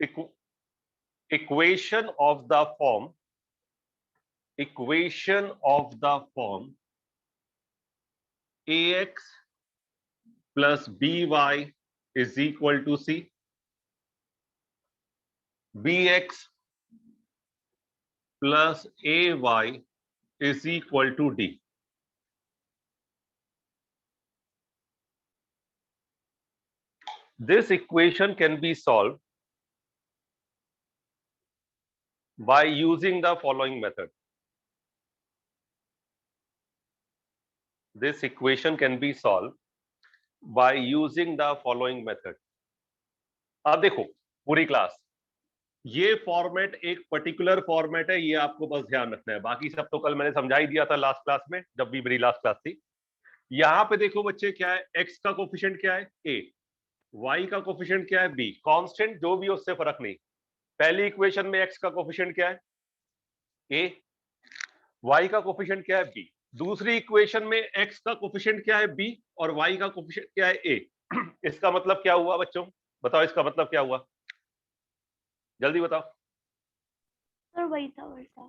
equation of the form ax plus by is equal to c, bx plus ay is equal to d. This equation can be solved by using the following method. This equation can be solved by using the following method. अब देखो पूरी class, ये format एक particular format है, ये आपको बस ध्यान रखना है, बाकी सब तो कल मैंने समझा ही दिया था लास्ट क्लास में, जब भी मेरी लास्ट क्लास थी। यहां पे देखो बच्चे क्या है, x का कोफिशिएंट क्या है a, y का कोफिशिएंट क्या है b, कांस्टेंट जो भी उससे फर्क नहीं। पहली इक्वेशन में x का कोफिशिएंट क्या है a, y का कोफिशिएंट क्या है b, दूसरी इक्वेशन में x का कोफिशिएंट क्या है b और y का कोफिशिएंट क्या है a। इसका मतलब क्या हुआ बच्चों, बताओ इसका मतलब क्या हुआ, जल्दी बताओ। सर वही था।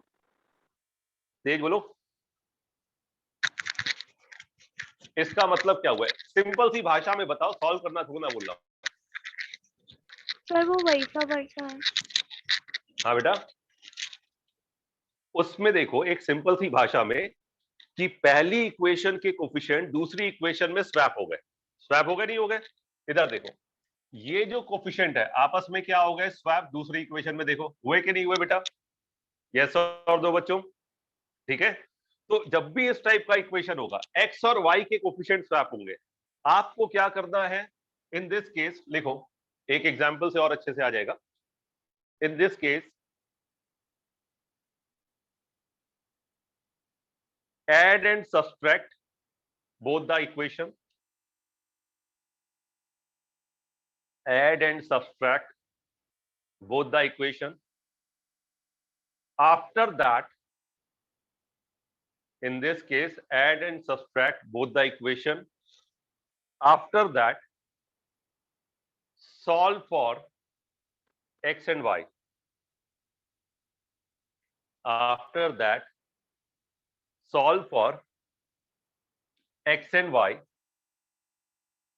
तेज बोलो, इसका मतलब क्या हुआ है, सिंपल सी भाषा में बताओ, सॉल्व करना थोड़ा ना बोल रहा हूं। सर वो वैसा है। हाँ बेटा, उसमें देखो एक सिंपल सी भाषा में कि पहली इक्वेशन के कोफिशिएंट दूसरी इक्वेशन में स्वैप हो गए, स्वैप हो गए नहीं हो गए। इधर देखो, ये जो कोफिशिएंट है आपस में क्या हो गए, स्वैप दूसरी इक्वेशन में, देखो हुए कि नहीं हुए बेटा, यस और दो बच्चों, ठीक है। तो जब भी इस टाइप का इक्वेशन होगा, एक्स और वाई के कोफिशिएंट स्वैप होंगे, आपको क्या करना है, इन दिस केस लिखो, एक एग्जांपल से और अच्छे से आ जाएगा। In this case add and subtract both the equation, add and subtract both the equation. After that, in this case, add and subtract both the equation. After that, solve for x and y. After that, solve for x and y.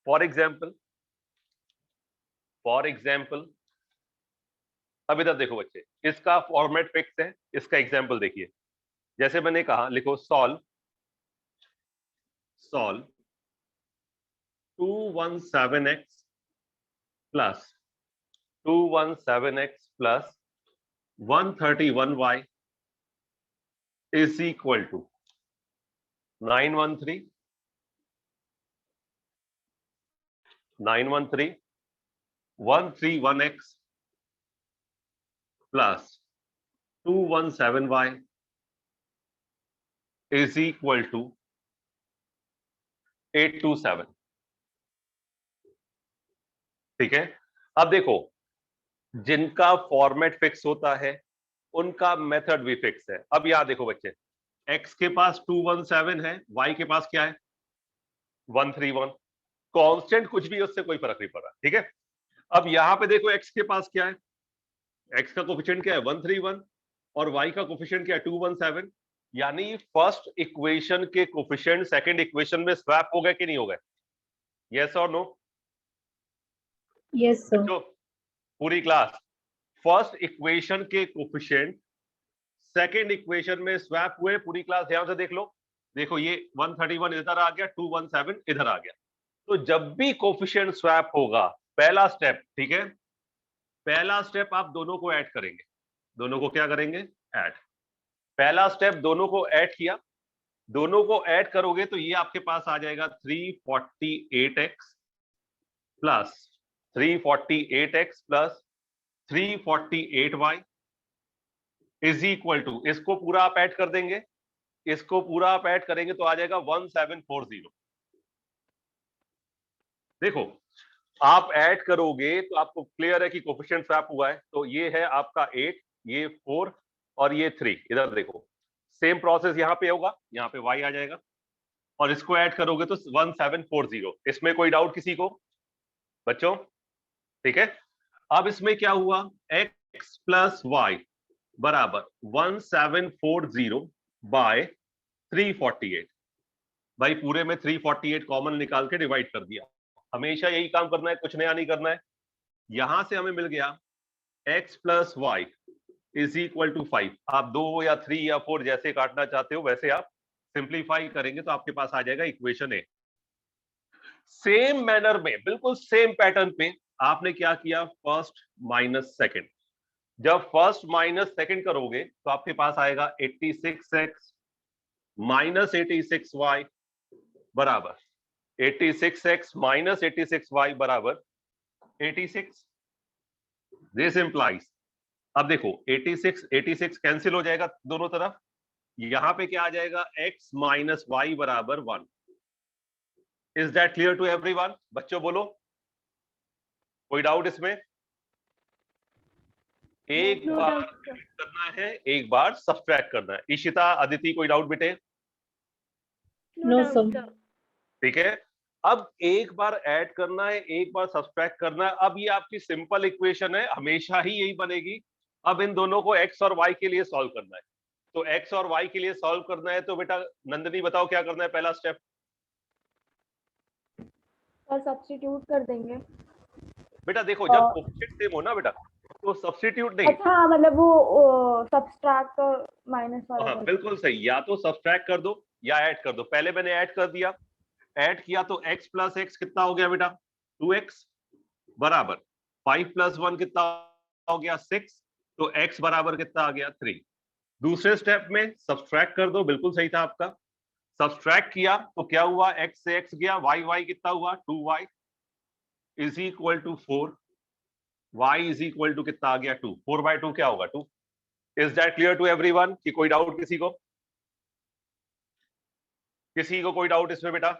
For example, अब इधर देखो बच्चे, इसका format fix है, इसका example देखिए, जैसे मैंने कहा लिखो solve 217x plus 131y is equal to 913 131x plus 217y is equal to 827। ठीक है, अब देखो जिनका फॉर्मेट फिक्स होता है उनका मेथड भी फिक्स है। अब यहां देखो बच्चे, x के पास 217 है, y के पास क्या है 131, कांस्टेंट कुछ भी, उससे कोई फर्क नहीं पड़ रहा, ठीक है। अब यहां पे देखो x के पास क्या है, x का कोफिशिएंट क्या है 131 और y का कोफिशिएंट क्या है 217, यानी फर्स्ट इक्वेशन के कोफिशिएंट सेकंड इक्वेशन में स्वैप हो गए कि नहीं हो गए, यस और नो? Yes sir. तो पूरी क्लास, फर्स्ट इक्वेशन के कोफिशिएंट सेकंड इक्वेशन में स्वैप हुए, पूरी क्लास ध्यान से देख लो। देखो ये 131 इधर आ गया, 217 इधर आ गया। तो जब भी कोफिशिएंट स्वैप होगा, पहला स्टेप, ठीक है, पहला स्टेप आप दोनों को ऐड करेंगे। दोनों को क्या करेंगे, ऐड। पहला स्टेप दोनों को ऐड किया, दोनों को ऐड करोगे तो ये आपके पास आ जाएगा 348x plus 348y is equal to, इसको पूरा आप ऐड कर देंगे, इसको पूरा आप ऐड करेंगे तो आ जाएगा 1740। देखो आप ऐड करोगे तो आपको क्लियर है कि कोफिशिएंट स्वैप हुआ है, तो ये है आपका 8, ये 4 और ये 3। इधर देखो सेम प्रोसेस यहां पे होगा, यहां पे y आ जाएगा और इसको ऐड करोगे तो 1740। इसमें कोई डाउट किसी को बच्चों? ठीक है, अब इसमें क्या हुआ, x प्लस वाई बराबर 1740 बाय 348। भाई पूरे में 348 कॉमन निकाल के डिवाइड कर दिया। हमेशा यही काम करना है, कुछ नया नहीं करना है। यहां से हमें मिल गया x plus Y is equal to 5। आप 2 या 3 या 4 जैसे काटना चाहते हो वैसे आप सिंप्लीफाई करेंगे तो आपके पास आ जाएगा इक्वेशन ए। सेम मैनर में, बिल्कुल सेम पैटर्न पे आपने क्या किया, फर्स्ट माइनस सेकंड। जब फर्स्ट माइनस सेकंड करोगे तो आपके पास आएगा 86x माइनस 86y बराबर 86x माइनस 86y बराबर 86। दिस इंप्लाइज, अब देखो 86 कैंसिल हो जाएगा दोनों तरफ, यहां पे क्या आ जाएगा, x माइनस वाई बराबर 1। Is that clear to everyone? बच्चों बोलो, कोई डाउट इसमें? एक No बार doubt, sir. करना है, एक बार सब्ट्रैक्ट करना है। इशिता, अदिति, कोई डाउट बेटे? No No, doubt, sir. sir. ठीक है, अब एक बार ऐड करना है, एक बार सब्ट्रैक्ट करना है। अब ये आपकी सिंपल इक्वेशन है, हमेशा ही यही बनेगी। अब इन दोनों को x और y के लिए सॉल्व करना है। तो x और y के लिए सॉल्व करना है तो बेटा नंदनी बताओ क्या करना है, पहला स्टेप? सर सब्स्टिट्यूट कर देंगे। बेटा देखो, जब ऑप्शन सेम हो ना बेटा तो सब्स्टिट्यूट नहीं। अच्छा हाँ, मतलब वो सब्सट्रैक्ट माइनस वाला हाँ बिल्कुल सही, या तो सब्ट्रैक्ट कर दो या ऐड कर दो। पहले मैंने ऐड कर दिया, ऐड किया तो x प्लस एक्स कितना हो गया बेटा, 2x बराबर 5 प्लस 1 कितना हो गया, 6। तो x बराबर कितना आ गया, 3। दूसरे स्टेप में सब्ट्रैक्ट कर दो, बिल्कुल सही था आपका। सब्ट्रैक्ट किया तो क्या हुआ, x से x गया, y कितना हुआ, 2y is equal to 4। y is equal to कितना आ गया, 2। 4/2 क्या होगा, 2। Is that clear to everyone? कि कोई डाउट किसी को? किसी को कोई डाउट इसमें बेटा?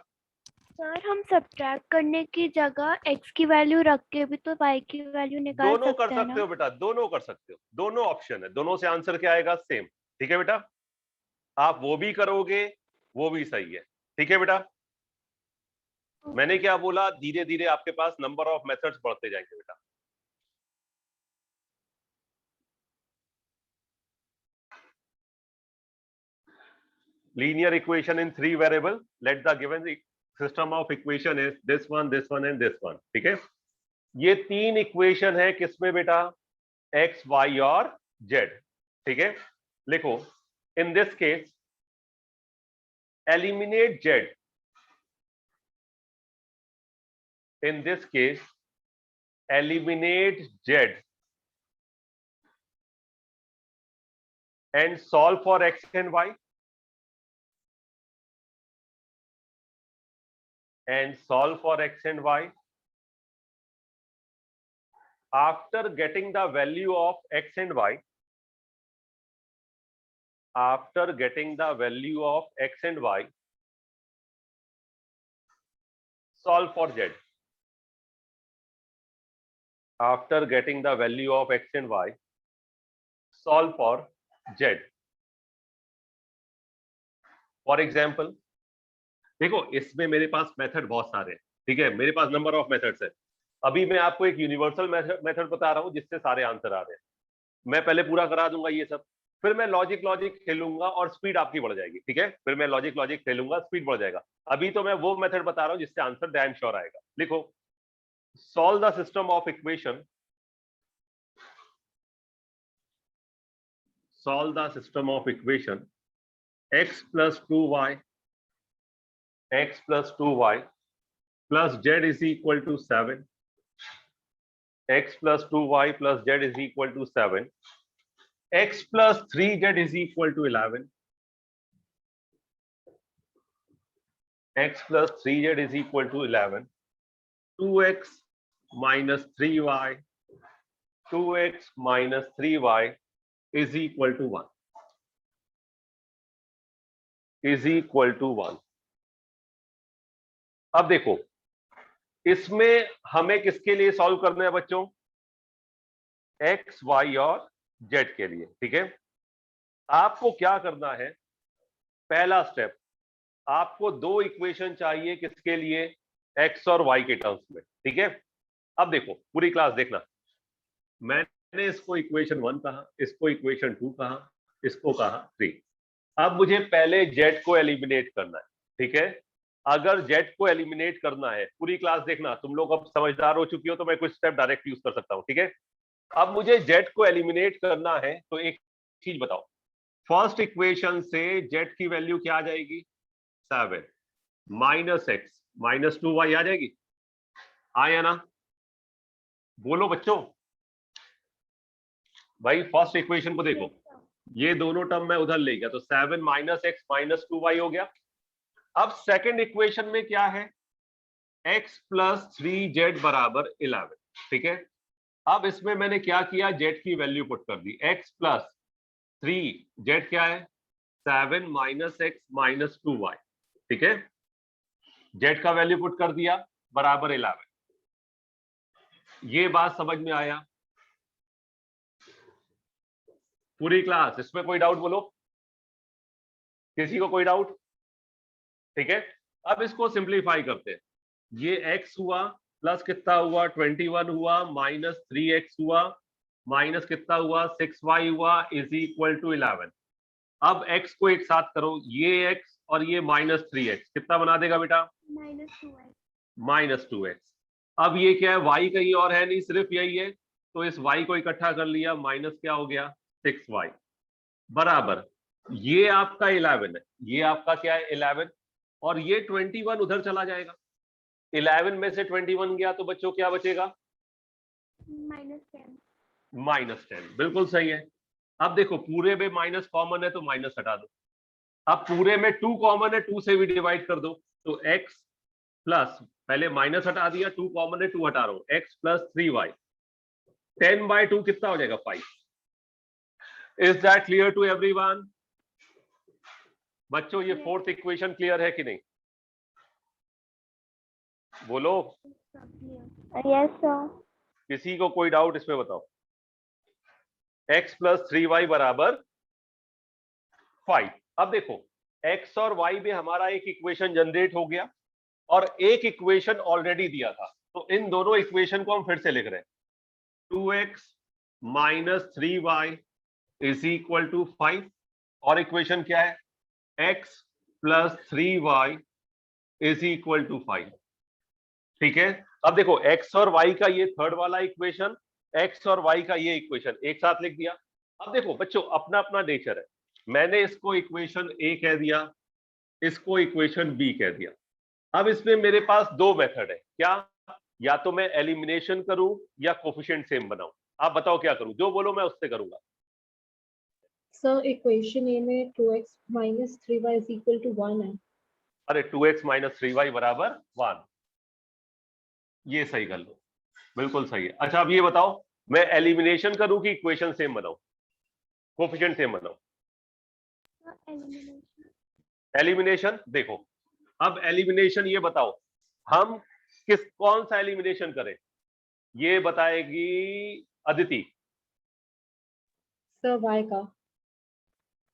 सर हम सब्ट्रैक्ट करने की जगह x की वैल्यू रख के भी तो y की वैल्यू निकाल दोनों कर सकते हैं सकते ना? हो बेटा, दोनों कर सकते हो, दोनों ऑप्शन है, दोनों से आंसर क्या आएगा, सेम। ठीक है बेटा, आप वो भी करोगे वो भी सही है। ठीक है बेटा, मैंने क्या बोला, धीरे धीरे आपके पास नंबर ऑफ मेथड्स बढ़ते जाएंगे बेटा। Linear equation in 3 variable, let the given system of equation is this one and this one. ठीक है, ये 3 इक्वेशन है किसमें बेटा, एक्स, वाई और जेड। ठीक है, लिखो, in this case eliminate Z, in this case eliminate z and solve for x and y, and solve for x and y. After getting the value of x and y, after getting the value of x and y, solve for z. After getting the value of x and y, solve for z. For example, देखो इसमें मेरे पास method बहुत सारे हैं। ठीक है, मेरे पास number of methods है। अभी मैं आपको एक यूनिवर्सल मेथड बता रहा हूं जिससे सारे आंसर आ रहे हैं। मैं पहले पूरा करा दूंगा ये सब, फिर मैं लॉजिक खेलूंगा और स्पीड आपकी बढ़ जाएगी। ठीक है, फिर मैं लॉजिक खेलूंगा, स्पीड बढ़ जाएगा। अभी तो मैं वो मेथड बता रहा हूं जिससे आंसर डैम श्योर आएगा। लिखो, solve the system of equation, solve the system of equation x plus 2y, x plus 2y plus z is equal to 7, x plus 2y plus z is equal to 7, x plus 3z is equal to 11, x plus 3z is equal to 11, 2x minus 3y, 2x minus 3y is equal to 1, is equal to 1. अब देखो, इसमें हमें किसके लिए solve करना है बच्चों, x, y और z के लिए। ठीक है, आपको क्या करना है, पहला स्टेप, आपको दो इक्वेशन चाहिए किसके लिए, x और y के टर्म्स में। ठीक है, अब देखो पूरी क्लास देखना, मैंने इसको इक्वेशन 1 कहा, इसको इक्वेशन 2 कहा, इसको कहा 3। अब मुझे पहले जेड को एलिमिनेट करना है, ठीक है। अगर जेड को एलिमिनेट करना है, पूरी क्लास देखना, तुम लोग अब समझदार हो चुकी हो तो मैं कुछ स्टेप डायरेक्ट यूज कर सकता हूं, ठीक है। अब मुझे जेड को एलिमिनेट करना है तो एक चीज बताओ, फर्स्ट इक्वेशन से जेड की वैल्यू क्या आ जाएगी? 7 माइनस एक्स माइनस 2y आ जाएगी, हाँ या ना? बोलो बच्चों। भाई फर्स्ट इक्वेशन को देखो, ये दोनों टर्म मैं उधर ले गया तो 7 माइनस एक्स माइनस 2y हो गया। अब सेकंड इक्वेशन में क्या है? x प्लस 3z बराबर 11, ठीक है। अब इसमें मैंने क्या किया, z की वैल्यू पुट कर दी, x प्लस 3z क्या है? 7 माइनस एक्स माइनस 2y, ठीक है। z का वैल्यू पुट कर दिया बराबर 11। ये बात समझ में आया? पूरी क्लास इसमें कोई डाउट बोलो, किसी को कोई डाउट? ठीक है। अब इसको सिंप्लीफाई करते हैं, ये x हुआ प्लस कितना हुआ 21 हुआ माइनस 3x हुआ माइनस कितना हुआ 6y हुआ इज इक्वल टू 11। अब x को एक साथ करो, ये x और ये माइनस 3x कितना बना देगा बेटा? Minus 2x। अब ये क्या है, y कहीं और है नहीं, सिर्फ यही है, तो इस y को इकट्ठा कर लिया, माइनस क्या हो गया 6y बराबर, ये आपका 11 है, ये आपका क्या है 11, और ये 21 उधर चला जाएगा। 11 में से 21 गया तो बच्चों क्या बचेगा? -10। बिल्कुल सही है। अब देखो पूरे में माइनस कॉमन है तो माइनस हटा दो, अब पूरे में 2 कॉमन है, 2 से भी डिवाइड कर दो, तो x प्लस, पहले माइनस हटा दिया, 2 कॉमन है 2 हटा रहा हूं, x प्लस 3y 10/2 कितना हो जाएगा 5। Is that clear to everyone? बच्चों ये फोर्थ इक्वेशन क्लियर है कि नहीं? बोलो। Yes sir. किसी को कोई डाउट इसमें बताओ? x प्लस 3y बराबर 5। अब देखो x और y में हमारा एक इक्वेशन जनरेट हो गया और एक इक्वेशन ऑलरेडी दिया था, तो इन दोनों इक्वेशन को हम फिर से लिख रहे हैं, 2x minus 3y is equal to 5, और इक्वेशन क्या है? x plus 3y is equal to 5, ठीक है। अब देखो x और y का ये थर्ड वाला इक्वेशन, x और y का ये इक्वेशन एक साथ लिख दिया। अब देखो बच्चों अपना अपना नेचर है, मैंने इसको इक्वेशन a कह दिया, इसको इक्वेशन b कह दिया। अब इसमें मेरे पास दो मेथड है, क्या? या तो मैं एलिमिनेशन करूं या कोफिशिएंट सेम बनाऊं। आप बताओ क्या करूं, जो बोलो मैं उससे करूंगा। सर इक्वेशन ए में 2x minus 3y is equal to 1 है। अरे 2x माइनस 3y बराबर 1, ये सही कर लो, बिल्कुल सही है। अच्छा अब ये बताओ मैं एलिमिनेशन करूं कि इक्वेशन सेम बनाऊं, कोफिशिएंट सेम बनाऊं? एलिमिनेशन। देखो अब एलिमिनेशन ये बताओ हम कौन सा एलिमिनेशन करें, ये बताएगी अदिति। सर y का।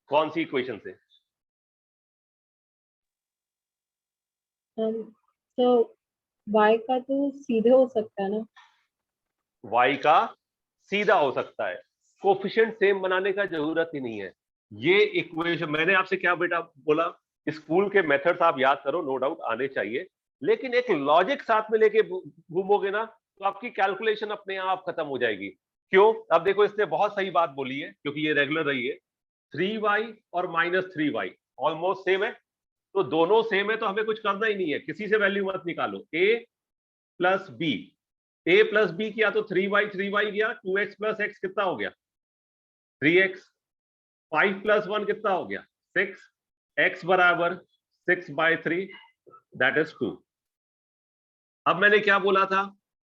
कौन सी इक्वेशन से? सर y का तो सीधे हो सकता है ना? y का सीधा हो सकता है, कोफिशिएंट सेम बनाने का जरूरत ही नहीं है। ये इक्वेशन मैंने आपसे क्या बेटा बोला, स्कूल के मेथड्स आप याद करो, नो डाउट आने चाहिए, लेकिन एक लॉजिक साथ में लेके घूमोगे ना तो आपकी कैलकुलेशन अपने आप खत्म हो जाएगी। क्यों? अब देखो इसने बहुत सही बात बोली है, क्योंकि ये रेगुलर रही है, 3y और माइनस 3y ऑलमोस्ट सेम है, तो दोनों सेम है तो हमें कुछ करना ही नहीं है, किसी से वैल्यू मत निकालो। a plus b, a plus b किया तो 3y गया, 2x प्लस x कितना हो गया 3x, 5 प्लस 1 कितना हो गया 6, x बराबर 6/3 दैट इज 2। अब मैंने क्या बोला था,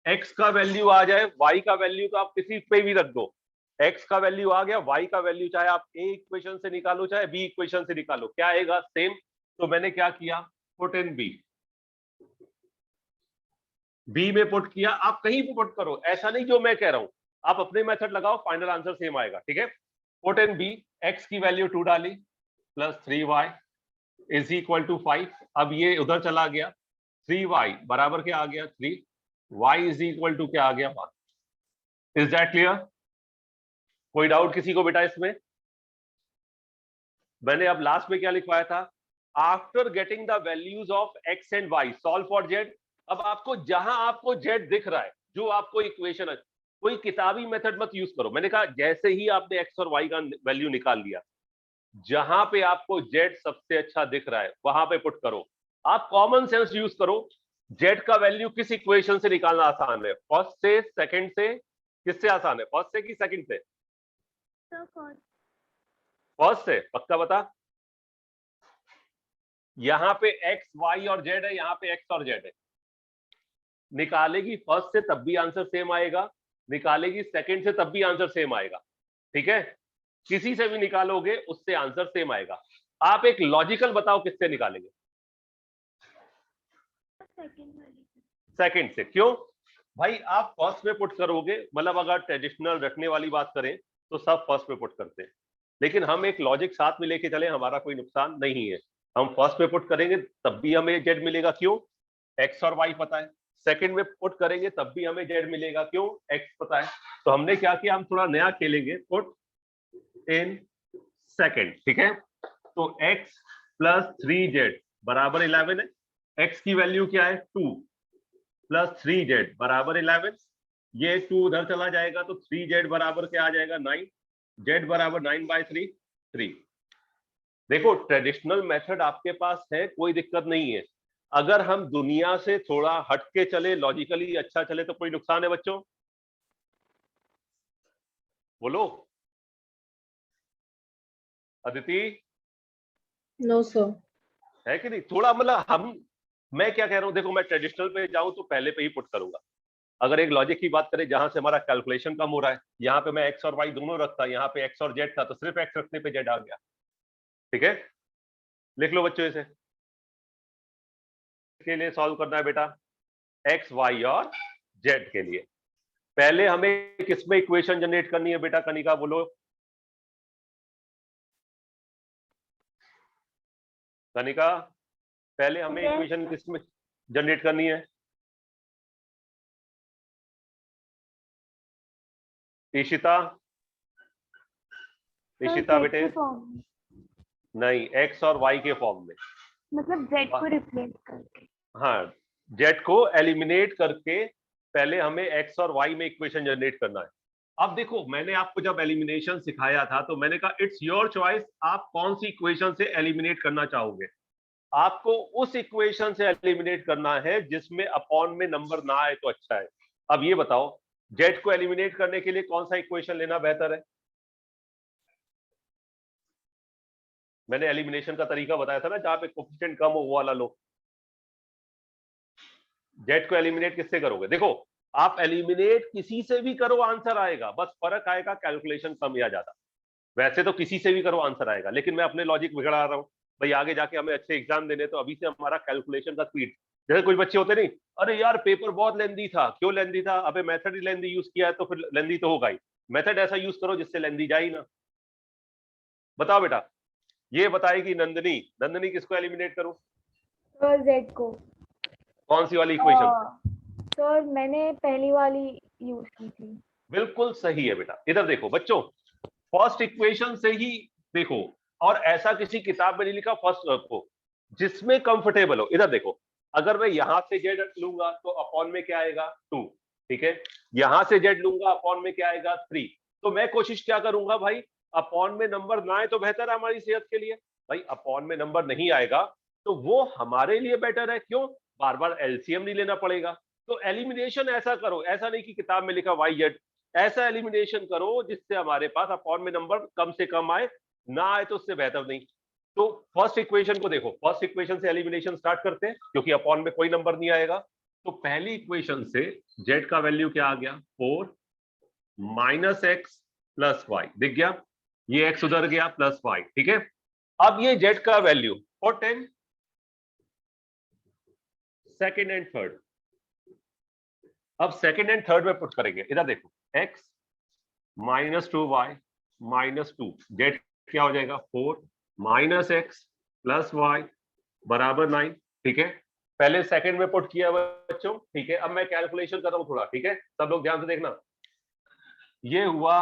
x का वैल्यू आ जाए, y का वैल्यू तो आप किसी पे भी रख दो, x का वैल्यू आ गया, y का वैल्यू चाहे आप a इक्वेशन से निकालो चाहे b इक्वेशन से निकालो, क्या आएगा सेम। तो मैंने क्या किया, पुट इन b में पुट किया, आप कहीं भी पुट करो, ऐसा नहीं जो मैं कह रहा हूं, आप अपने मेथड लगाओ, फाइनल आंसर सेम आएगा, ठीक है। पुट इन b, x की वैल्यू 2 डाली plus 3y is equal to 5, अब ये उधर चला गया, 3y बराबर क्या आ गया 3, y इज इक्वल टू क्या आ गया 1, इज दैट क्लियर? कोई डाउट किसी को बेटा इसमें? मैंने अब लास्ट में क्या लिखवाया था, after getting the values of x and y solve for z. अब आपको जहां आपको जेड दिख रहा है, जो आपको इक्वेशन है, कोई किताबी मेथड मत यूज करो। मैंने कहा जैसे ही आपने एक्स और वाई का वैल्यू निकाल लिया, जहां पे आपको जेड सबसे अच्छा दिख रहा है वहां पे पुट करो। आप कॉमन सेंस यूज करो। जेड का वैल्यू किस इक्वेशन से निकालना आसान है? फर्स्ट से, सेकंड से, किससे आसान है? फर्स्ट से कि सेकंड से? फर्स्ट से। पक्का बता। यहां पे एक्स वाई और जेड है, यहां पे एक्स और जेड है। निकालेगी फर्स्ट से तब भी आंसर सेम आएगा, निकालेगी सेकंड से तब भी आंसर सेम आएगा। ठीक है, किसी से भी निकालोगे उससे आंसर सेम आएगा। आप एक लॉजिकल बताओ किससे निकालेंगे? सेकंड से। क्यों भाई? आप फर्स्ट में पुट करोगे, मतलब अगर ट्रेडिशनल रखने वाली बात करें तो सब फर्स्ट में पुट करते हैं, लेकिन हम एक लॉजिक साथ में लेके चले, हमारा कोई नुकसान नहीं है। हम फर्स्ट में पुट करेंगे तब भी हमें जेड मिलेगा। क्यों? एक्स और वाई पता है। सेकंड में पुट करेंगे तब भी हमें जेड मिलेगा। क्यों? एक्स पता है। तो हमने क्या किया, हम थोड़ा नया खेलेंगे, पुट इन सेकंड। ठीक है, तो x प्लस 3z बराबर 11 है। x की वैल्यू क्या है? 2 प्लस 3z बराबर 11। ये 2 उधर चला जाएगा तो 3z बराबर क्या आ जाएगा? 9। z बराबर 9/3, 3। देखो ट्रेडिशनल मेथड आपके पास है, कोई दिक्कत नहीं है। अगर हम दुनिया से थोड़ा हटके चले, लॉजिकली अच्छा चले, तो कोई नुकसान है बच्चों? बोलो अदिति। No sir. है कि नहीं? थोड़ा मतलब मैं क्या कह रहा हूं, देखो मैं ट्रेडिशनल पे जाऊं तो पहले पे ही पुट करूंगा। अगर एक लॉजिक की बात करें जहां से हमारा कैलकुलेशन कम हो रहा है, यहाँ पे मैं एक्स और वाई दोनों रखता, यहाँ पे एक्स और जेड था, तो सिर्फ एक्स रखने पे जेड आ गया। ठीक है, लिख लो बच्चों इसे। के लिए सॉल्व करना है बेटा, एक्स वाई और जेड के लिए। पहले हमें किसमें इक्वेशन जनरेट करनी है बेटा? कनिका बोलो। कनिका, पहले हमें इक्वेशन किसमें जनरेट करनी है? इशिता, इशिता बेटे। नहीं, एक्स और वाई के फॉर्म में, मतलब जेड को रिप्लेस करके। हाँ, जेड को एलिमिनेट करके पहले हमें एक्स और वाई में इक्वेशन जनरेट करना है। अब देखो मैंने आपको जब एलिमिनेशन सिखाया था तो मैंने कहा इट्स योर चॉइस, आप कौन सी इक्वेशन से एलिमिनेट करना चाहोगे। आपको उस इक्वेशन से एलिमिनेट करना है जिसमें अपॉन में नंबर ना आए तो अच्छा है। अब ये बताओ, जेड को एलिमिनेट करने के लिए कौन सा इक्वेशन लेना बेहतर है? मैंने एलिमिनेशन का तरीका बताया था ना, जहां पे कोफिशिएंट कम हो वो वाला लो। जेड को एलिमिनेट किससे करोगे? देखो आप एलिमिनेट किसी से भी करो आंसर आएगा, बस फर्क आएगा कैलकुलेशन कम या ज्यादा। वैसे तो किसी से भी करो आंसर आएगा, लेकिन मैं अपने लॉजिक बिगड़ा रहा हूं भाई, आगे जाके हमें अच्छे एग्जाम देने, तो अभी से हमारा कैलकुलेशन का स्पीड। जैसे कुछ बच्चे होते नहीं, अरे यार पेपर बहुत लेंदी था। क्यों लेंदी था? अबे मेथड ही लेंदी यूज किया है तो फिर लेंदी तो होगा ही। मेथड ऐसा यूज करो जिससे लेंदी जाए ही ना। बताओ बेटा, ये बताएगी नंदनी। नंदनी किसको एलिमिनेट करूं? सर जेड को। कौन सी वाली इक्वेशन? सर मैंने पहली वाली यूज की थी। बिल्कुल सही है बेटा। इधर देखो बच्चों, फर्स्ट इक्वेशन से ही देखो, और ऐसा किसी किताब में नहीं लिखा, फर्स्ट रखो जिसमें कंफर्टेबल हो। इधर देखो, अगर मैं यहां से जेड लूंगा तो अपॉन में क्या आएगा? 2। ठीक है, यहां से जेड लूंगा अपॉन में क्या आएगा? 3। तो मैं कोशिश क्या करूंगा भाई, अपॉन में नंबर ना आए तो बेहतर है हमारी सेहत के लिए। भाई अपॉन में नंबर नहीं आएगा तो वो हमारे लिए बेटर है। क्यों? बार बार एलसीएम नहीं लेना पड़ेगा। तो एलिमिनेशन ऐसा करो, ऐसा नहीं कि किताब में लिखा वाई जेड, ऐसा एलिमिनेशन करो जिससे हमारे पास अपॉन में नंबर कम से कम आए, ना आए तो उससे बेहतर नहीं। तो फर्स्ट इक्वेशन को देखो, फर्स्ट इक्वेशन से एलिमिनेशन स्टार्ट करते हैं क्योंकि अपॉन में कोई नंबर नहीं आएगा। तो पहली इक्वेशन से जेड का वैल्यू क्या आ गया? 4 माइनस एक्स प्लस वाई। दिख गया? ये एक्स उधर गया प्लस वाई। ठीक है, अब ये जेड का वैल्यू और 10 सेकेंड एंड थर्ड। अब सेकेंड एंड थर्ड में पुट करेंगे। इधर देखो, x minus 2y minus 2, Z क्या हो जाएगा? 4 माइनस एक्स प्लस वाई बराबर 9। ठीक है, पहले सेकंड में पुट किया बच्चों। ठीक है, अब मैं कैलकुलेशन कर रहा हूं थोड़ा। ठीक है, सब लोग ध्यान से देखना। ये हुआ,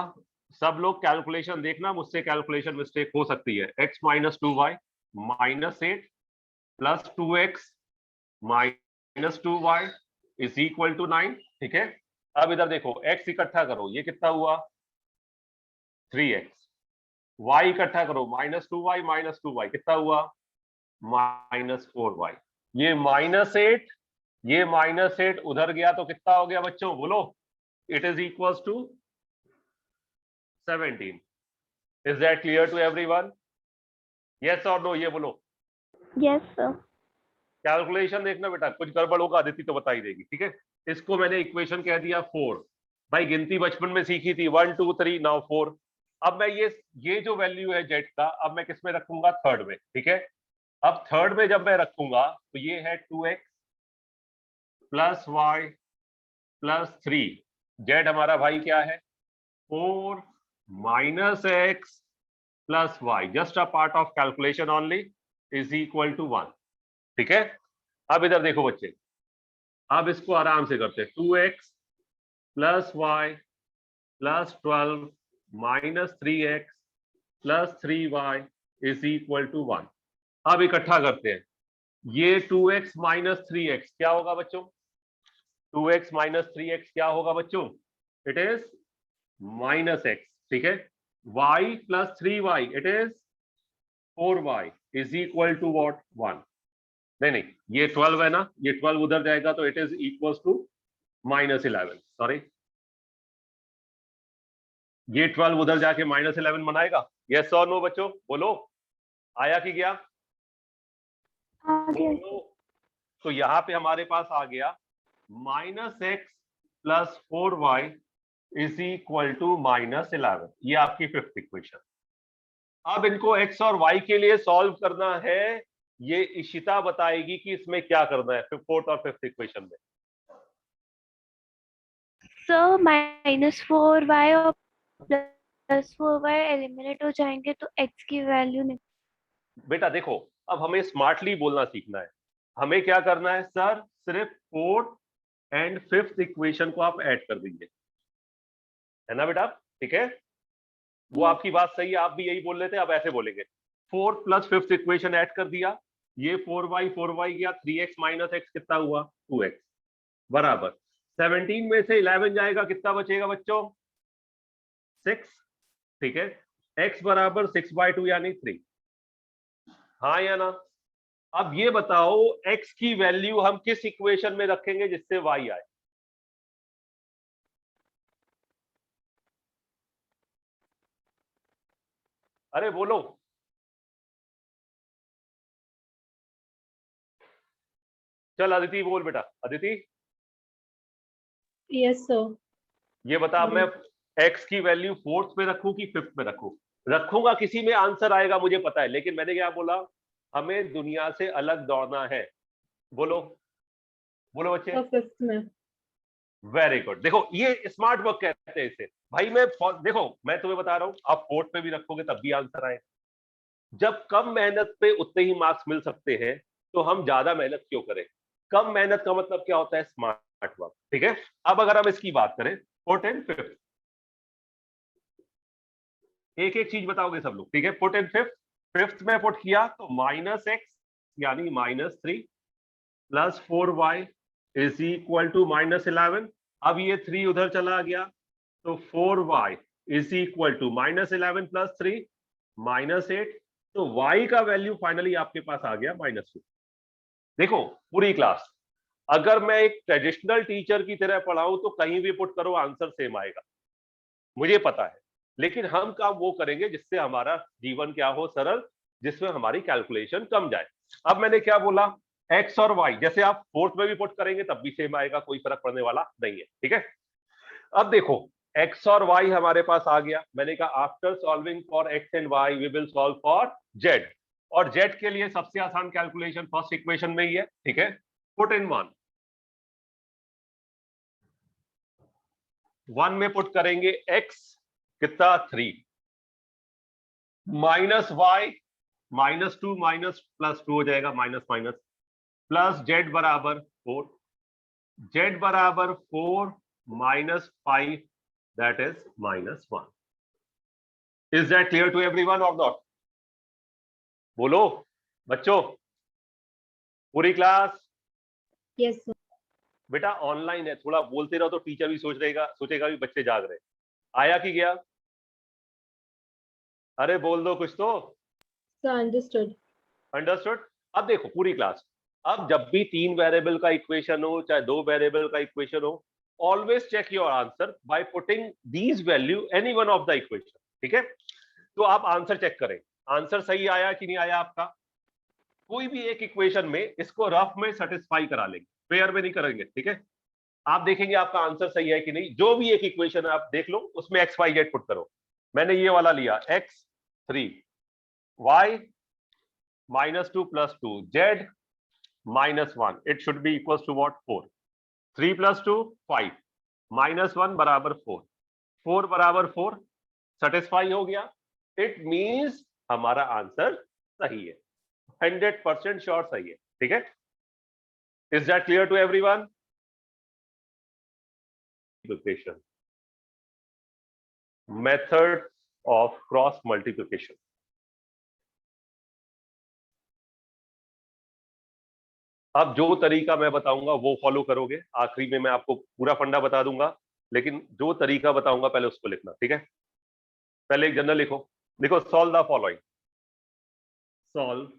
सब लोग कैलकुलेशन देखना, मुझसे कैलकुलेशन मिस्टेक हो सकती है। x minus 2y minus 8 plus 2x minus 2y is equal to 9। ठीक है, अब इधर देखो, x इकट्ठा करो, ये कितना हुआ 3x, y इकट्ठा करो माइनस 2y माइनस 2y कितना हुआ माइनस 4y, ये -8, ये -8 उधर गया तो कितना हो गया बच्चों बोलो, it is equal to 17। Is that clear to everyone? Yes और नो, ये बोलो। Yes sir. कैलकुलेशन देखना बेटा, कुछ गड़बड़ होगा अदिति तो बता ही देगी। ठीक है, इसको मैंने इक्वेशन कह दिया 4। भाई गिनती बचपन में सीखी थी 1 2 3 नाउ 4। अब मैं ये जो वैल्यू है जेड का, अब मैं किस में रखूंगा, थर्ड में। ठीक है, अब थर्ड में जब मैं रखूंगा तो ये है 2x plus y plus 3, Z हमारा भाई क्या है 4 minus x plus y, just a part of calculation only, is equal to 1। ठीक है, अब इधर देखो बच्चे, अब इसको आराम से करते हैं, 2x plus y plus 12 minus 3x plus 3y is equal to 1। अब इकट्ठा करते हैं, ये 2x माइनस 3x क्या होगा बच्चों, 2x माइनस 3x क्या होगा बच्चों, इट इज माइनस x। ठीक है, y plus 3y it is 4y is equal to what 1। नहीं, ये 12 है ना, ये 12 उधर जाएगा तो it is equal to -11। Sorry, ये 12 उधर जाके -11 बनाएगा। यस और नो बच्चों बोलो, आया कि गया? आगे तो यहां पे हमारे पास आ गया -x plus 4y is equal to -11। ये आपकी फिफ्थ इक्वेशन। अब इनको x और y के लिए सॉल्व करना है, ये इशिता बताएगी कि इसमें क्या करना है फोर्थ और फिफ्थ इक्वेशन में। सर -4y और +4y एलिमिनेट हो जाएंगे तो x की वैल्यू नहीं। बेटा देखो, अब हमें स्मार्टली बोलना सीखना है। हमें क्या करना है सर, सिर्फ फोर्थ एंड फिफ्थ इक्वेशन को आप ऐड कर दीजिए, है ना बेटा? ठीक है, वो आपकी बात सही है, आप भी यही बोल रहे थे, अब ऐसे बोलेंगे। Fourth plus fifth equation add कर दिया, ये 4y गया, 3x माइनस x कितना हुआ 2x बराबर 17 में से 11 जाएगा, कितना बचेगा बच्चों 6। ठीक है, x बराबर 6/2 यानी 3। हाँ या ना? अब ये बताओ x की वैल्यू हम किस इक्वेशन में रखेंगे जिससे y आए? अरे बोलो, चल अदिति बोल बेटा, अदिति यस सर। ये बता, अब मैं x की वैल्यू फोर्थ में रखूं कि फिफ्थ में रखूं? रखूंगा किसी में आंसर आएगा मुझे पता है, लेकिन मैंने क्या बोला, हमें दुनिया से अलग दौड़ना है। बोलो बोलो बच्चे। फिफ्थ में। वेरी गुड, देखो ये स्मार्ट वर्क कहते हैं इसे। भाई मैं देखो, मैं तुम्हें बता रहा हूं, आप फोर्थ पे भी रखोगे तब भी आंसर आए। जब कम मेहनत पे उतने ही मार्क्स मिल सकते हैं तो हम ज्यादा मेहनत क्यों करें? कम मेहनत का मतलब क्या होता है, स्मार्ट वर्क। ठीक है, अब अगर हम इसकी बात करें फोर्थ एंड फिफ्थ, एक एक चीज बताओगे सब लोग। ठीक है, फोर्थ एंड फिफ्थ, फिफ्थ में पुट किया तो -x यानी -3 plus 4y is equal to -11। अब ये 3 उधर चला गया तो 4y is equal to -11 plus 3 -8, तो y का वैल्यू फाइनली आपके पास आ गया -2। देखो पूरी क्लास, अगर मैं एक ट्रेडिशनल टीचर की तरह पढ़ाऊं तो कहीं भी पुट करो आंसर सेम आएगा, मुझे पता है। लेकिन हम काम वो करेंगे जिससे हमारा जीवन क्या हो सरल, जिसमें हमारी कैलकुलेशन कम जाए। अब मैंने क्या बोला, x और y जैसे आप फोर्थ में भी पुट करेंगे तब भी सेम आएगा, कोई फर्क पड़ने वाला नहीं है। ठीक है, अब देखो x और y हमारे पास आ गया, मैंने कहा after solving for x and y we will solve for z, और z के लिए सबसे आसान कैलकुलेशन फर्स्ट इक्वेशन में ही है। ठीक है, पुट इन 1 में पुट करेंगे x कितना 3 माइनस y -2 माइनस +2 हो जाएगा, माइनस माइनस प्लस z बराबर 4, z बराबर 4 -5 that is -1. Is that clear to everyone or not? बोलो बच्चों, पूरी क्लास। Yes, sir. बेटा ऑनलाइन है, थोड़ा बोलते रहो तो टीचर भी सोचेगा भी बच्चे जाग रहे। आया कि गया? अरे बोल दो कुछ तो। Sir, understood. अंडरस्टूड। अब देखो पूरी क्लास, अब जब भी 3 वेरिएबल का इक्वेशन हो चाहे 2 वेरिएबल का इक्वेशन हो, always check your answer by putting these value any one of the equation. ठीक है, तो आप आंसर चेक करें, आंसर सही आया कि नहीं आया आपका। कोई भी एक इक्वेशन में इसको रफ में सेटिस्फाई करा लेंगे, पेयर में नहीं करेंगे। ठीक है, आप देखेंगे आपका आंसर सही है कि नहीं। जो भी एक इक्वेशन आप देख लो उसमें एक्स वाई जेड पुट करो। मैंने ये वाला लिया x3 y -2 + 2 z -1, it should be equal to what 4। 3 + 2 5 -1 = 4, 4 = 4 satisfy हो गया। इट मींस हमारा आंसर सही है, 100% श्योर सही है। ठीक है, is that clear to everyone? multiplication, method of cross multiplication। अब जो तरीका मैं बताऊंगा वो फॉलो करोगे, आखिरी में मैं आपको पूरा फंडा बता दूंगा, लेकिन जो तरीका बताऊंगा पहले उसको लिखना। ठीक है, पहले एक जनरल लिखो, देखो solve the following, solve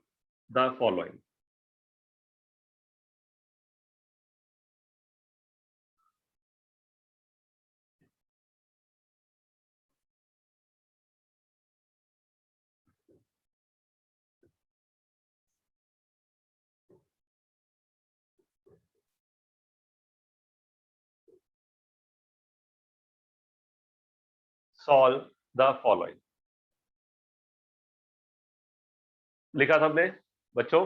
the following. Solve the following लिखा सबने बच्चों?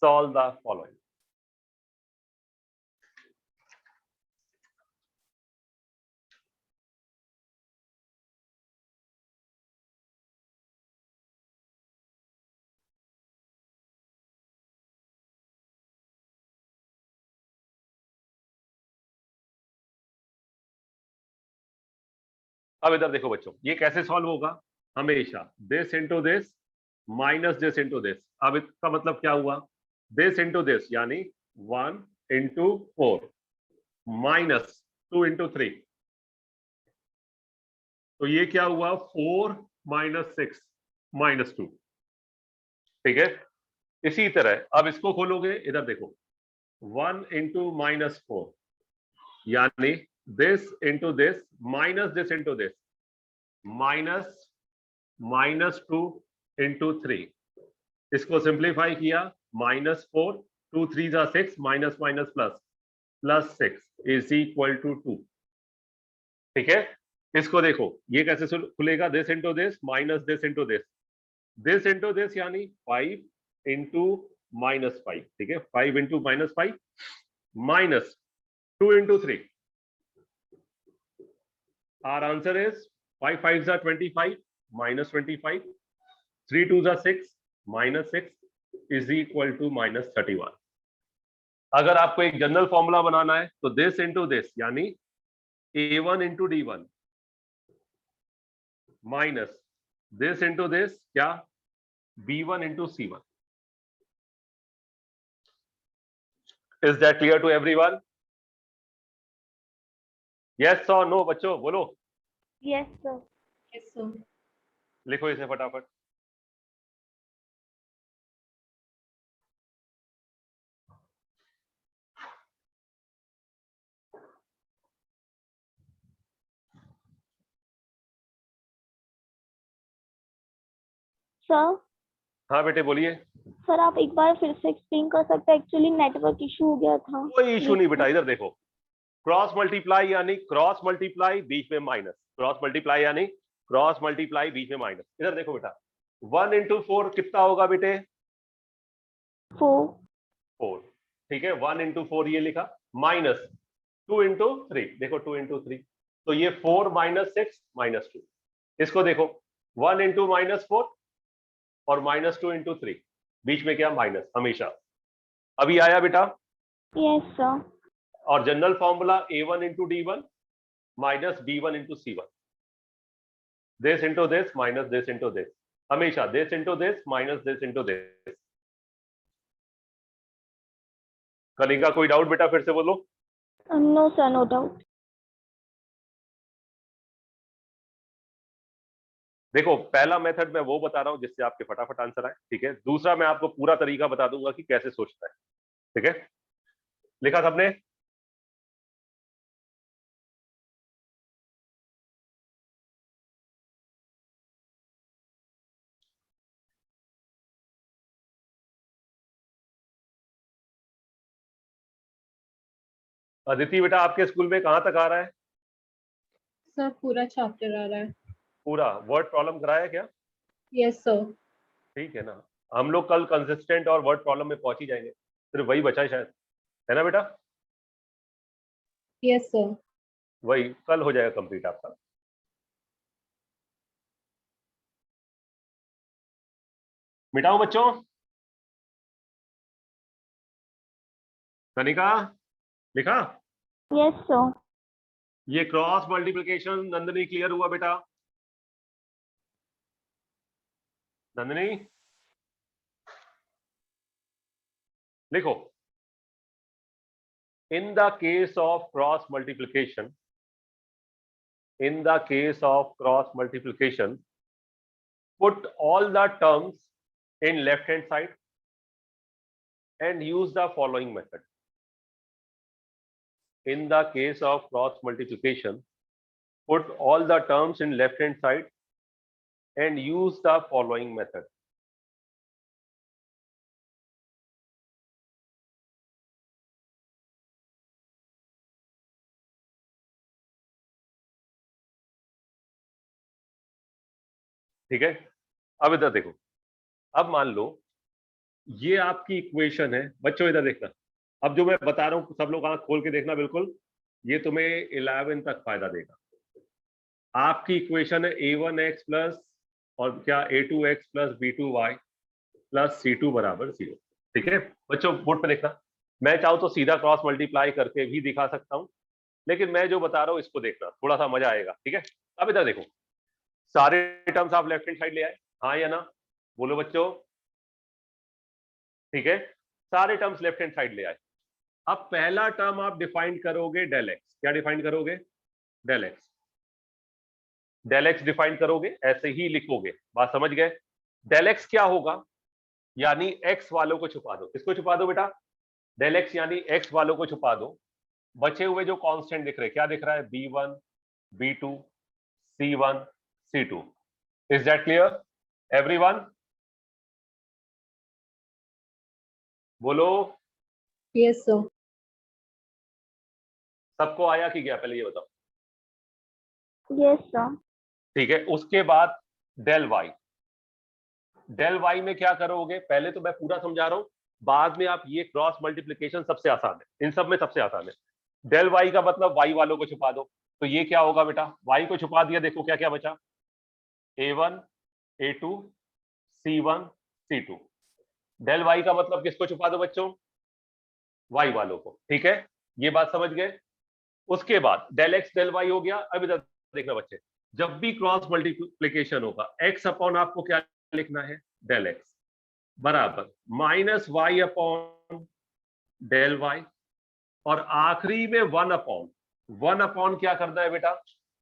Solve the following. अब इधर देखो बच्चों, ये कैसे सॉल्व होगा? हमेशा this into this minus this into this. अब इसका मतलब क्या हुआ? दिस इंटू दिस यानी 1 × 4 माइनस 2 × 3, तो ये क्या हुआ? 4 - 6 - 2। ठीक है, इसी तरह अब इसको खोलोगे, इधर देखो 1 × -4 यानी this into this minus this into this -2 × 3। इसको सिंप्लीफाई किया, -4 2 3 6 minus minus plus 6 is equal to 2। ठीक है, इसको देखो ये कैसे खुलेगा? This into this minus this into this यानी 5 × -5। ठीक है, 5 × -5 माइनस 2 × 3। Our answer is 5 5s are 25 minus 25, 3 2s are 6 minus 6 is equal to -31। अगर आपको एक जनरल फॉर्मूला बनाना है तो दिस इंटू दिस यानी A1 × D1 minus this into this क्या? B1 × C1। Is that clear to everyone? Yes और no बच्चों बोलो। Yes, sir. Yes, sir. लिखो इसे फटाफट। सर हाँ बेटे बोलिए। सर आप एक बार फिर से एक्सप्लेन कर सकते हैं? एक्चुअली नेटवर्क इशू हो गया था। कोई इशू नहीं बेटा, इधर देखो क्रॉस मल्टीप्लाई यानी क्रॉस मल्टीप्लाई बीच में माइनस, क्रॉस मल्टीप्लाई यानी क्रॉस मल्टीप्लाई बीच में माइनस। इधर देखो बेटा 1 × 4 कितना होगा बेटे? 4। ठीक है, 1 × 4 ये लिखा, माइनस 2 × 3, देखो 2 × 3 तो ये 4 - 6 -2। इसको देखो 1 × -4 और -2 × 3 बीच में क्या? माइनस हमेशा। अभी आया बेटा? Yes, sir. और general formula A1 into D1 minus B1 into C1, this into this minus this into this, हमेशा this into this minus this into this. Kanika कोई डाउट बेटा, फिर से बोलो। No, sir, no doubt. देखो पहला मेथड मैं वो बता रहा हूं जिससे आपके फटाफट आंसर आए, ठीक है। दूसरा मैं आपको पूरा तरीका बता दूंगा कि कैसे सोचना है, ठीक है। लिखा सबने? अदिति बेटा आपके स्कूल में कहां तक आ रहा है? सर पूरा चैप्टर आ रहा है। पूरा वर्ड प्रॉब्लम कराया क्या? Yes sir. ठीक है ना, हम लोग कल कंसिस्टेंट और वर्ड प्रॉब्लम में पहुंच ही जाएंगे, सिर्फ वही बचा है शायद, है ना बेटा? Yes sir. वही कल हो जाएगा कंप्लीट आपका। मिटाओ बच्चों। कनिका लिखा? Yes, sir. ये क्रॉस मल्टीप्लिकेशन नंदनी क्लियर हुआ बेटा? नंदनी लिखो, in the case of cross multiplication, in the case of cross multiplication, put all the terms in left hand side and use the following method. In the case of cross multiplication, put all the terms in left hand side and use the following method. ठीक है, अब इधर देखो, अब मान लो ये आपकी equation है बच्चों, इधर देखना, अब जो मैं बता रहा हूं सब लोग आंख खोल के देखना बिल्कुल, ये तुम्हें 11 तक फायदा देगा। आपकी इक्वेशन है a1x प्लस और क्या a2x plus b2y plus c2 बराबर 0, ठीक है बच्चों बोर्ड पे देखना। मैं चाहूँ तो सीधा क्रॉस मल्टीप्लाई करके भी दिखा सकता हूँ, लेकिन मैं जो बता रहा हूँ इसको देखना, थोड़ा सा मजा आएगा, ठीक है। अब इधर देखो, सारे टर्म्स आप लेफ्ट हैंड साइड ले आए, हाँ या ना, बोलो बच्चों। ठीक है, सारे टर्म्स लेफ्ट हैंड साइड ले आए। अब पहला टर्म आप डिफाइन करोगे डेल एक्स, क्या डिफाइन करोगे? Del x. Del x define करोगे, ऐसे ही लिखोगे, बात समझ गए? डेल एक्स क्या होगा? यानी एक्स वालों को छुपा दो। किसको छुपा दो बेटा? डेल एक्स यानी एक्स वालों को छुपा दो। बचे हुए जो कांस्टेंट दिख रहे हैं, क्या दिख रहा है? b1 b2 c1 c2। Is that clear everyone? बोलो। Yes sir. सबको आया कि क्या, पहले ये बताओ। Yes, sir. ठीक है, उसके बाद डेल वाई। डेल वाई में क्या करोगे? पहले तो मैं पूरा समझा रहा हूं, बाद में आप ये क्रॉस मल्टीप्लिकेशन सबसे आसान है, इन सब में सबसे आसान है। डेल वाई का मतलब वाई वालों को छुपा दो, तो ये क्या होगा बेटा? वाई को छुपा दिया, देखो क्या क्या बचा, a1 a2 c1 c2। Del Y का मतलब किसको छुपा दो बच्चों? वाई वालों को, ठीक है, ये बात समझ गए। उसके बाद डेल एक्स डेल वाई हो गया। अब इधर देखना बच्चे, जब भी क्रॉस मल्टीप्लिकेशन होगा एक्स अपॉन आपको क्या लिखना है? डेल एक्स बराबर minus y upon del y, और आखिरी में वन अपॉन क्या करना है बेटा?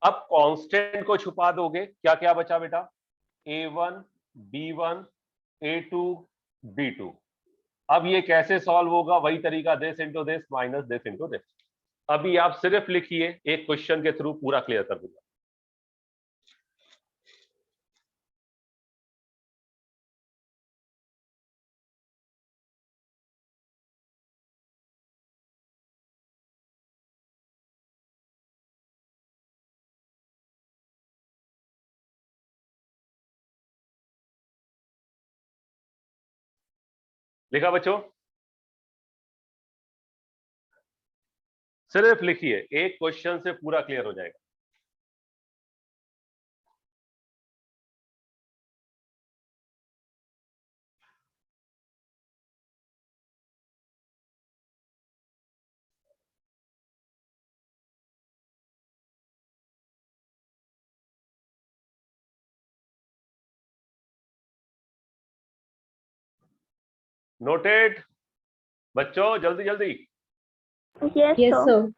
अब कांस्टेंट को छुपा दोगे, क्या क्या बचा बेटा? a1 b1 a2 b2। अब ये कैसे सॉल्व होगा? वही तरीका, this into this minus this into this. अभी आप सिर्फ लिखिए, एक क्वेश्चन के थ्रू पूरा क्लियर कर दूंगा। लिखा बच्चों? सिर्फ लिखिए, एक क्वेश्चन से पूरा क्लियर हो जाएगा। नोटेड बच्चों, जल्दी जल्दी। Yes, Yes, sir. sir.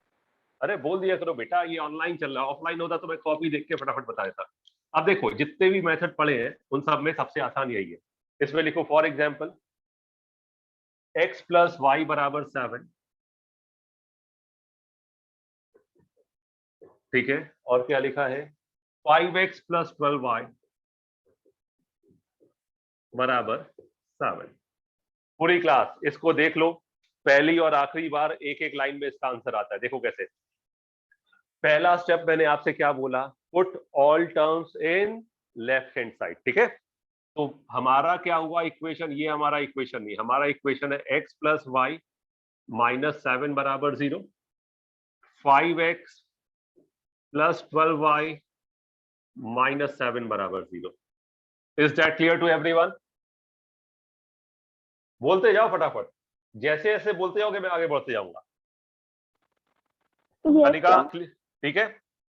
अरे बोल दिया करो बेटा, ये ऑनलाइन चल रहा है, ऑफलाइन होता तो मैं कॉपी देख के फटाफट बता देता। अब देखो जितने भी मेथड पढ़े हैं उन सब में सबसे आसान यही है। इसमें लिखो for example x plus y बराबर 7, ठीक है, और क्या लिखा है 5x प्लस 12y बराबर 7। पूरी क्लास इसको देख लो, पहली और आखिरी बार एक एक लाइन में इसका आंसर आता है। देखो कैसे, पहला स्टेप मैंने आपसे क्या बोला, put all terms in left hand side, ठीक है। तो हमारा क्या हुआ इक्वेशन, ये हमारा इक्वेशन नहीं, हमारा इक्वेशन है x प्लस वाई माइनस 7 बराबर 0, 5x प्लस 12y माइनस 7 बराबर 0। Is that clear to everyone? बोलते जाओ फटाफट, जैसे जैसे बोलते जाओगे मैं आगे बढ़ते जाऊंगा। Yes, Anika sir. ठीक है।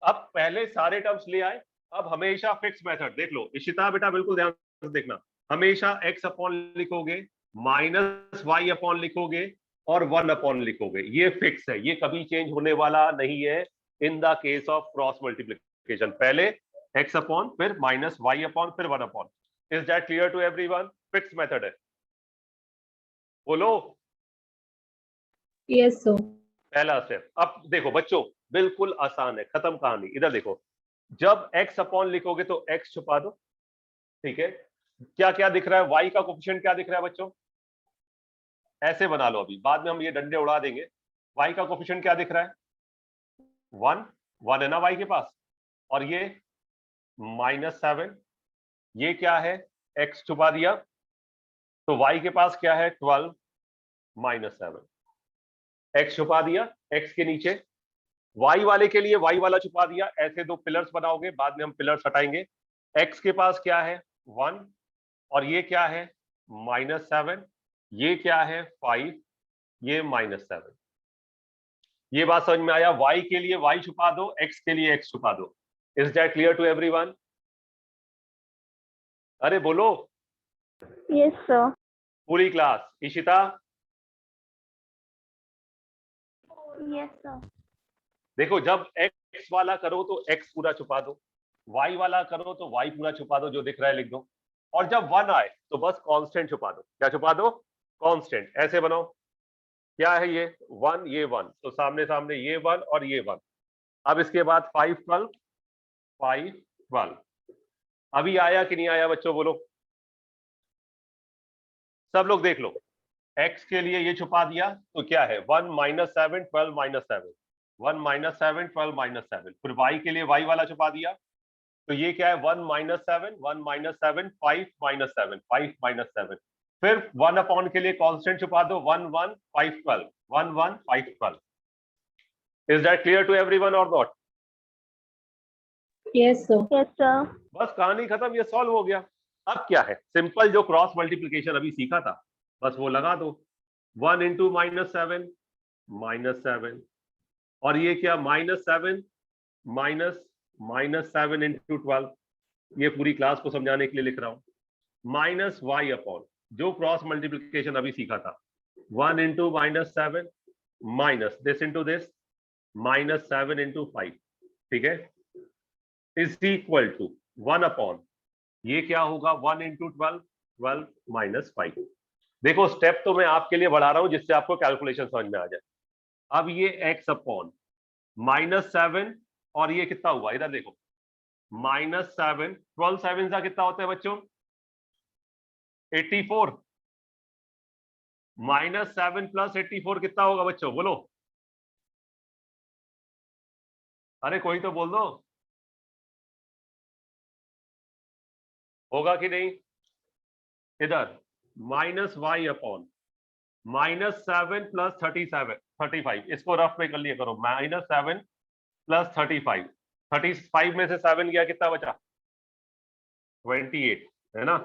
अब पहले सारे टर्म्स ले आए, अब हमेशा फिक्स मेथड देख लो। इशिता बेटा बिल्कुल ध्यान से देखना, हमेशा x अपॉन लिखोगे, माइनस वाई अपॉन लिखोगे और 1 अपॉन लिखोगे, ये फिक्स है, ये कभी चेंज होने वाला नहीं है। In the case of cross multiplication पहले x अपॉन, फिर माइनस वाई अपॉन, फिर 1 upon. Is that clear to everyone? Fix method है, बोलो। Yes, sir. पहला स्टेप। अब देखो बच्चों बिल्कुल आसान है, खत्म कहानी। इधर देखो, जब x अपॉन लिखोगे तो x छुपा दो, ठीक है। क्या क्या दिख रहा है, y का कोफिशिएंट क्या दिख रहा है बच्चों, ऐसे बना लो, अभी बाद में हम ये डंडे उड़ा देंगे। y का कोफिशिएंट क्या दिख रहा है, 1 है ना y के पास, और ये -7, ये क्या है, x छुपा दिया, तो y के पास क्या है 12 -7, x छुपा दिया, x के नीचे y वाले के लिए y वाला छुपा दिया। ऐसे दो पिलर्स बनाओगे, बाद में हम पिलर्स हटाएंगे। x के पास क्या है 1, और ये क्या है -7, ये क्या है 5, ये -7। ये बात समझ में आया? y के लिए y छुपा दो, x के लिए x छुपा दो। Is that clear to everyone? अरे बोलो Yes, sir. पूरी क्लास। Ishita Yes, sir. देखो, जब x वाला करो तो x पूरा छुपा दो, y वाला करो तो y पूरा छुपा दो, जो दिख रहा है लिख दो, और जब 1 आए तो बस कांस्टेंट छुपा दो। क्या छुपा दो? कांस्टेंट। ऐसे बनाओ, क्या है ये 1, ये 1, तो सामने सामने ये 1 और ये 1। अब इसके बाद 5 12, 5 12। अभी आया कि नहीं आया बच्चों, बोलो। सब लोग देख लो, x के लिए ये छुपा दिया तो क्या है 1 -7 12 -7, 1 -7 12 -7। फिर y के लिए y वाला छुपा दिया, तो ये क्या है 1 -7 1 -7 5 -7 5 -7। फिर 1 अपॉन के लिए कांस्टेंट छुपा दो, 1 1 5 12 1 1 5 12। Is that clear to everyone और not? Yes, sir. Yes, sir. बस कहानी खत्म, ये सॉल्व हो गया। अब क्या है, सिंपल जो क्रॉस मल्टीप्लिकेशन अभी सीखा था बस वो लगा दो। 1 इंटू -7 -7, और ये क्या -7 -7 इंटू 12। ये पूरी क्लास को समझाने के लिए लिख रहा हूं। माइनस वाई अपॉन जो क्रॉस मल्टीप्लिकेशन अभी सीखा था, 1 into -7 minus this into this -7 into 5, ठीक है, इज इक्वल टू 1 अपॉन ये क्या होगा 1 इंटू 12 12 माइनस 5। देखो स्टेप तो मैं आपके लिए बढ़ा रहा हूं जिससे आपको कैलकुलेशन समझ में आ जाए। अब ये x अपॉन -7, और ये कितना हुआ इधर देखो, -7 12 7 का कितना होता है बच्चों 84, -7 प्लस 84 कितना होगा बच्चों, बोलो। अरे कोई तो बोल दो, होगा कि नहीं? इधर -y अपॉन -7 प्लस 35, इसको रफ में कर लिया करो, -7 प्लस 35 में से 7 गया कितना बचा 28, है ना,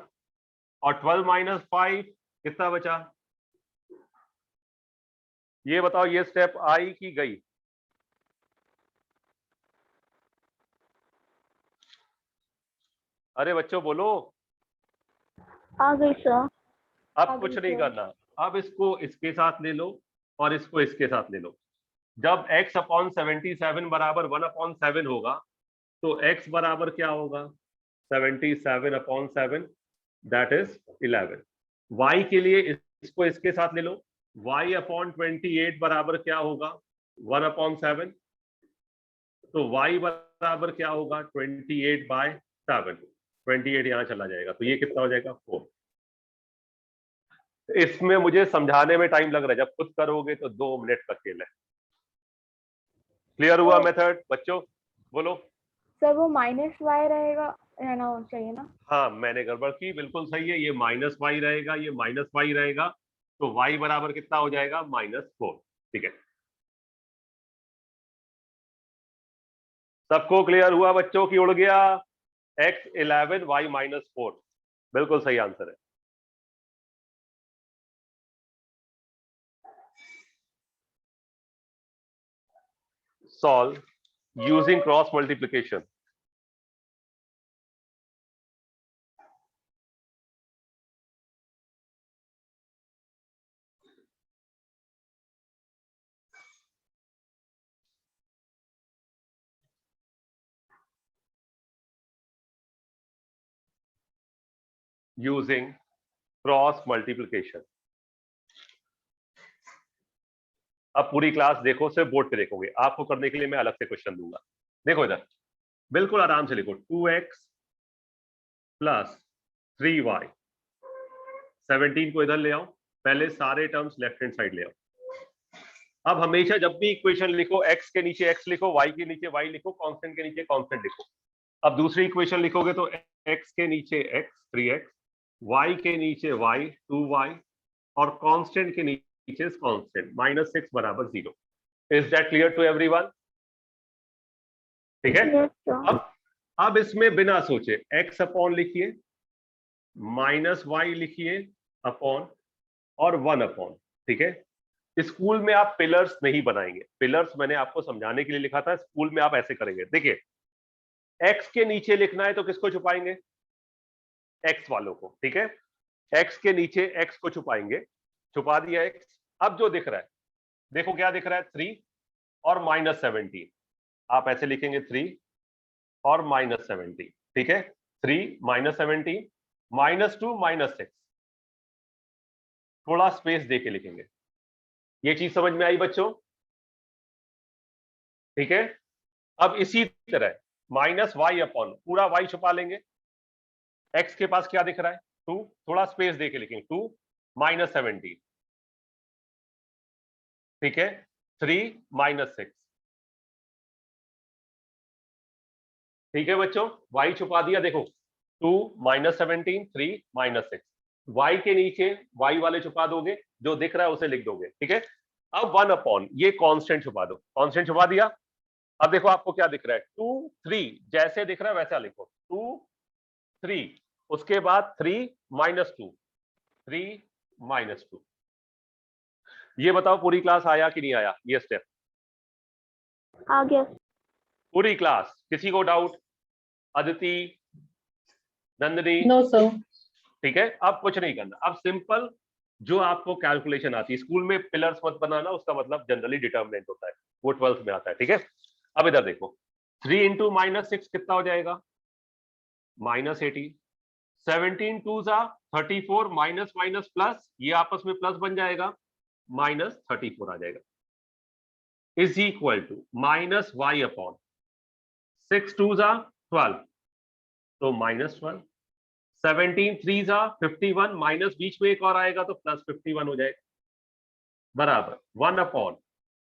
और 12 माइनस 5 कितना बचा, ये बताओ, ये स्टेप आई की गई? अरे बच्चों बोलो। आ गई, सर. अब आ कुछ गई नहीं सर. करना, अब इसको इसके साथ ले लो और इसको इसके साथ ले लो। जब x अपॉन 77 बराबर 1/7 होगा तो x बराबर क्या होगा 77 अपॉन 7 दैट इज 11। y के लिए इसको इसके साथ ले लो, y अपॉन 28 बराबर क्या होगा 1/7, तो y बराबर क्या होगा 28/7। 28 यहां चला जाएगा तो ये कितना हो जाएगा 4। इसमें मुझे समझाने में टाइम लग रहा है, जब खुद करोगे तो 2 मिनट का खेल है। क्लियर हुआ मेथड बच्चों? बोलो। सर वो -y रहेगा रहना चाहिए ना? हाँ मैंने गड़बड़ की, बिल्कुल सही है। ये -y रहेगा, ये -y रहेगा, तो y बराबर कितना हो जाएगा -4। ठीक है, सबको क्लियर हुआ बच्चों की उड़ गया? x 11 y -4 बिल्कुल सही आंसर है। Solve using cross multiplication. Using cross multiplication. अब पूरी क्लास देखो, सिर्फ बोर्ड पे देखोगे, आपको करने के लिए मैं अलग से क्वेश्चन दूंगा। देखो इधर बिल्कुल आराम से लिखो 2x प्लस 3y। 17 को इधर ले आओ, पहले सारे टर्म्स लेफ्ट हैंड साइड ले आओ। अब हमेशा जब भी इक्वेशन लिखो x के नीचे x लिखो, y के नीचे y लिखो, कांस्टेंट के नीचे कांस्टेंट लिखो। अब दूसरी इक्वेशन लिखोगे तो x के नीचे x 3x, y के नीचे y 2y और कांस्टेंट के नीचे कांस्टेंट -6 बराबर 0। Is that clear to everyone? ठीक है। Yes, sir. अब इसमें बिना सोचे x अपॉन लिखिए, -y लिखिए अपॉन और 1 अपॉन। ठीक है, स्कूल में आप पिलर्स नहीं बनाएंगे, पिलर्स मैंने आपको समझाने के लिए लिखा था, स्कूल में आप ऐसे करेंगे। देखिए x के नीचे लिखना है तो किसको छुपाएंगे? x वालों को। ठीक है, x के नीचे x को छुपाएंगे, छुपा दिया x। अब जो दिख रहा है देखो क्या दिख रहा है 3 और -17। आप ऐसे लिखेंगे 3 और -17। ठीक है, 3 -17 -2 -6, थोड़ा स्पेस देके लिखेंगे। ये चीज समझ में आई बच्चों? ठीक है, अब इसी तरह -y अपॉन पूरा y छुपा लेंगे। x के पास क्या दिख रहा है 2, थोड़ा स्पेस देके लिखेंगे 2 -17। ठीक है, 3 -6। ठीक है बच्चों, y छुपा दिया, देखो 2 -17 3 -6। y के नीचे y वाले छुपा दोगे, जो दिख रहा है उसे लिख दोगे। ठीक है, अब 1 अपॉन ये कांस्टेंट छुपा दो, कांस्टेंट छुपा दिया। अब देखो आपको क्या दिख रहा है 2 3, जैसे दिख रहा है वैसा लिखो 2 3, उसके बाद 3 -2 3 -2। ये बताओ पूरी क्लास आया कि नहीं आया ये स्टेप? आ गया। पूरी क्लास, किसी को doubt? Aditi, Nandini? No, sir. ठीक है, अब कुछ नहीं करना, अब सिंपल जो आपको कैलकुलेशन आती है। स्कूल में पिलर्स मत बनाना, उसका मतलब जनरली डिटर्मिनेंट होता है, वो 12th में आता है। ठीक है, अब इधर देखो 3 इंटू -6 कितना हो जाएगा -18। 17 2 जा 34, माइनस माइनस प्लस, ये आपस में प्लस बन जाएगा, -34 आ जाएगा, is equal to -y upon 6 2 जा 12, तो -12। 17 3 जा 51, माइनस बीच में एक और आएगा तो +51 हो जाएगा, बराबर 1 अपॉन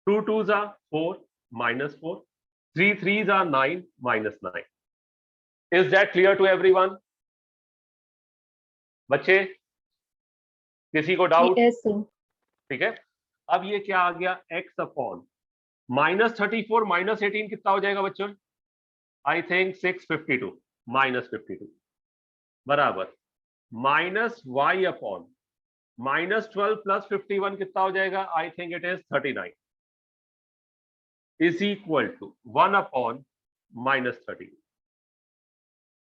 2 2 जा 4 -4, 3 3 जा 9 -9। Is that clear to everyone बच्चे? किसी को डाउट? Yes, sir. ठीक है, अब ये क्या आ गया x अपॉन -34 -18 कितना हो जाएगा बच्चों? आई थिंक 652 -52 बराबर -y अपॉन -12 + 51 कितना हो जाएगा? I think it is 39 is equal to 1 upon -30।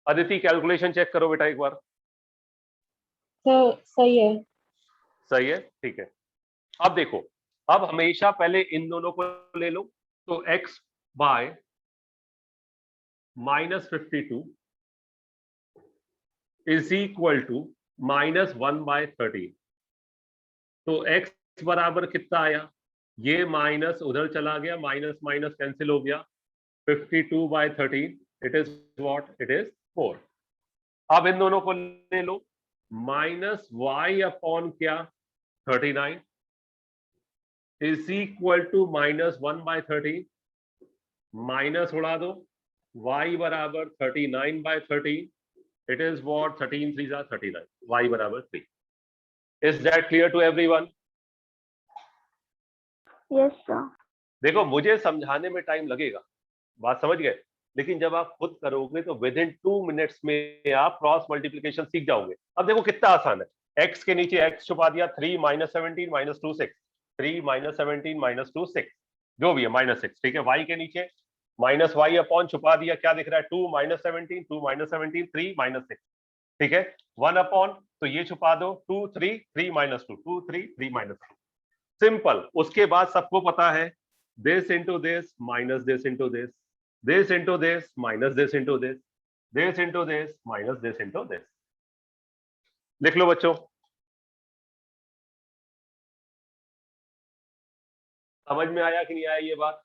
Aditi calculation check करो बेटा एक बार। सर सही है। सही है, ठीक है। अब देखो, अब हमेशा पहले इन दोनों को ले लो, तो x by -52 is equal to -1/13। तो x बराबर कितना आया, ये माइनस उधर चला गया, माइनस माइनस कैंसिल हो गया, 52/13 it is what, it is 4। अब इन दोनों को ले लो, -y अपॉन क्या, 39 इज इक्वल टू -1/13, माइनस उड़ा दो, y बराबर 39/13 इट इज व्हाट, 13 3 जा 39, y बराबर 3। Is that clear to everyone? Yes sir. देखो, मुझे समझाने में टाइम लगेगा, बात समझ गए, लेकिन जब आप खुद करोगे तो विद इन 2 मिनट्स में आप क्रॉस मल्टीप्लिकेशन सीख जाओगे। अब देखो कितना आसान है, x के नीचे x छुपा दिया, 3 - 17 - 2 6, 3 - 17 - 2 6, जो भी है -6, ठीक है। y के नीचे -y अपॉन छुपा दिया, क्या दिख रहा है, 2 - 17 2 - 17 3 - 6, ठीक है। 1 अपॉन, तो ये छुपा दो, 2 3 3 - 2 2 3 3 - 2, सिंपल। उसके बाद सबको पता है, this into this minus this into this, this into this minus this into this, this into this minus this into this। लिख लो बच्चों, समझ में आया कि नहीं आया ये बात?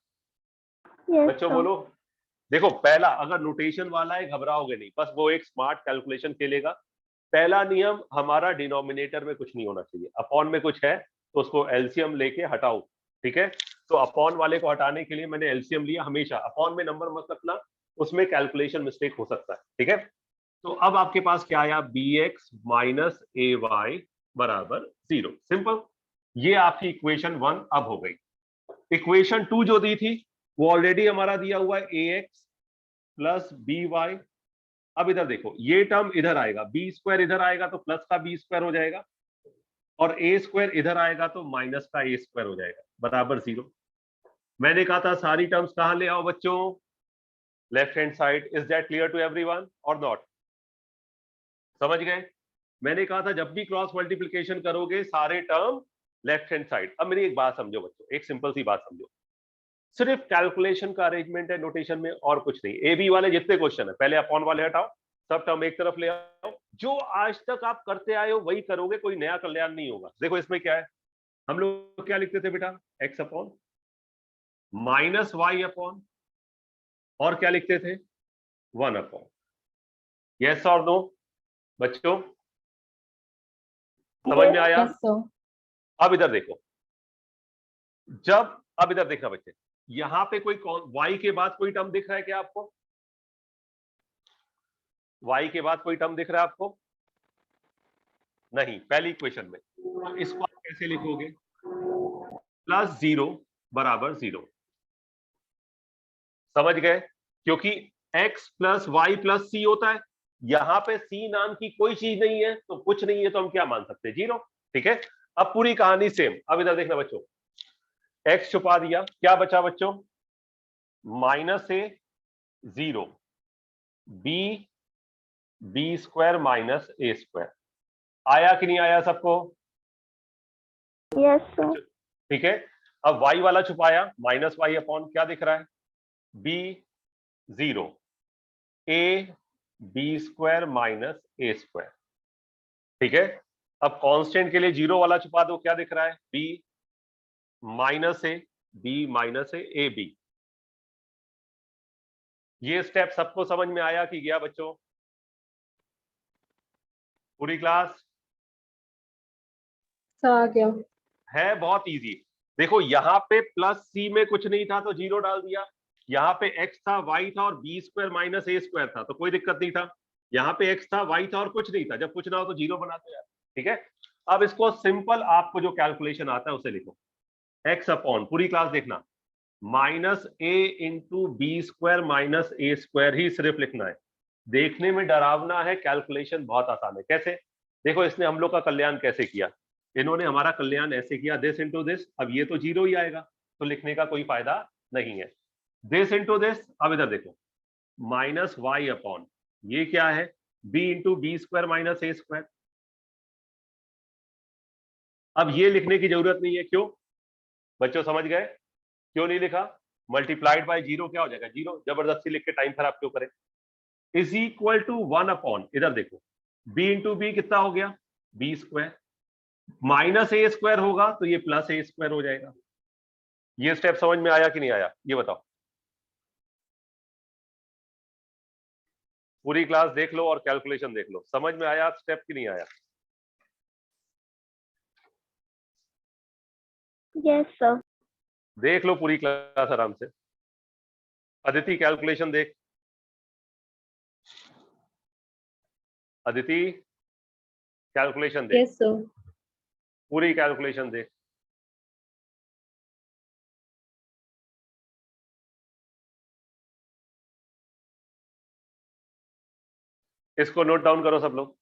यस बच्चों सर। बोलो। देखो, पहला, अगर नोटेशन वाला है घबराओगे नहीं, बस वो एक स्मार्ट कैलकुलेशन खेलेगा। पहला नियम, हमारा डिनोमिनेटर में कुछ नहीं होना चाहिए, अपॉन में कुछ है तो उसको एलसीएम लेके हटाओ, ठीक है। तो अपॉन वाले को हटाने के लिए मैंने एलसीएम लिया, हमेशा अपॉन में नंबर मत रखना, उसमें कैलकुलेशन मिस्टेक हो सकता है, ठीक है। तो अब आपके पास क्या आया, bx माइनस ay बराबर 0, सिंपल। ये आपकी इक्वेशन 1 अब हो गई। इक्वेशन 2 जो दी थी वो ऑलरेडी हमारा दिया हुआ है, ax प्लस by। अब इधर देखो, ये टर्म इधर आएगा, बी स्क्वायर इधर आएगा तो प्लस का बी स्क्वायर हो जाएगा, और ए स्क्वायर इधर आएगा तो माइनस का ए स्क्वायर हो जाएगा, बराबर 0। मैंने कहा था सारी टर्म्स कहां ले आओ बच्चों, left hand side. Is that clear to everyone और नॉट? समझ गए? मैंने कहा था जब भी क्रॉस मल्टीप्लिकेशन करोगे सारे टर्म लेफ्ट हैंड साइड। अब मेरी एक बात समझो बच्चों, एक सिंपल सी बात समझो, सिर्फ कैलकुलेशन का अरेंजमेंट है नोटेशन में, और कुछ नहीं। ए बी वाले जितने क्वेश्चन है, पहले अपॉन वाले हटाओ, सब टर्म एक तरफ ले आओ, जो आज तक आप करते आए हो वही करोगे, कोई नया कल्याण नहीं होगा। देखो इसमें क्या है, हम लोग क्या लिखते थे बेटा, x upon minus y upon, और क्या लिखते थे, 1 अपॉन। यस और नो बच्चों, समझ में आया? Yes, sir. अब इधर देखो, जब, अब इधर देखना बच्चे, यहां पे कोई y के बाद कोई टर्म दिख रहा है क्या आपको? y के बाद कोई टर्म दिख रहा है आपको? नहीं, पहली इक्वेशन में। तो इसको आप कैसे लिखोगे, प्लस 0 बराबर 0, समझ गए? क्योंकि x प्लस वाई प्लस सी होता है, यहां पे c नाम की कोई चीज नहीं है, तो कुछ नहीं है, तो हम क्या मान सकते हैं, 0, ठीक है। अब पूरी कहानी सेम। अब इधर देखना बच्चों, x छुपा दिया, क्या बचा बच्चों, माइनस ए 0 बी स्क्वायर माइनस ए स्क्वायर। आया कि नहीं आया सबको? Yes sir. ठीक है। अब y वाला छुपाया, माइनस वाई अपॉन, क्या दिख रहा है, b 0 a b square minus A square, ठीक है। अब कांस्टेंट के लिए 0 वाला छुपा दो, क्या दिख रहा है, b minus a b minus a b. ये स्टेप सबको समझ में आया कि गया बच्चों, पूरी क्लास? आ गया। है बहुत इजी। देखो यहाँ पे प्लस सी में कुछ नहीं था तो 0 डाल दिया, यहाँ पे x था, y था, और बी स्क्वायर माइनस ए स्क्वायर था, तो कोई दिक्कत नहीं था। यहाँ पे x था, y था, और कुछ नहीं था, जब कुछ ना हो तो 0 बना दो यार, ठीक है। अब इसको सिंपल, आपको जो कैलकुलेशन आता है उसे लिखो, x अपॉन, पूरी क्लास देखना, माइनस ए इंटू बी स्क्वायर माइनस ए स्क्वायर ही सिर्फ लिखना है। देखने में डरावना है, कैलकुलेशन बहुत आसान है। कैसे? देखो इसने हम लोग का कल्याण कैसे किया, इन्होंने हमारा कल्याण ऐसे किया, दिस इंटू दिस। अब ये तो 0 ही आएगा, तो लिखने का कोई फायदा नहीं है। दिस इंटू दिस, अब इधर देखो, माइनस वाई अपॉन, ये क्या है, B into B square minus ए स्क्वायर। अब ये लिखने की जरूरत नहीं है, क्यों बच्चों, समझ गए क्यों नहीं लिखा? मल्टीप्लाइड बाय 0 क्या हो जाएगा? 0। जबरदस्ती लिख के टाइम खराब क्यों करें? इज इक्वल टू 1 अपॉन, इधर देखो, b इंटू बी कितना हो गया? b स्क्वायर, माइनस ए स्क्वायर होगा तो ये प्लस ए स्क्वायर हो जाएगा। ये स्टेप समझ में आया कि नहीं आया, ये बताओ। पूरी क्लास देख लो और कैलकुलेशन देख लो, समझ में आया स्टेप कि नहीं आया? Yes sir. देख लो पूरी क्लास आराम से। अदिति कैलकुलेशन देख, अदिति कैलकुलेशन देख, Yes, sir. पूरी कैलकुलेशन देख। इसको नोट डाउन करो सब लोग।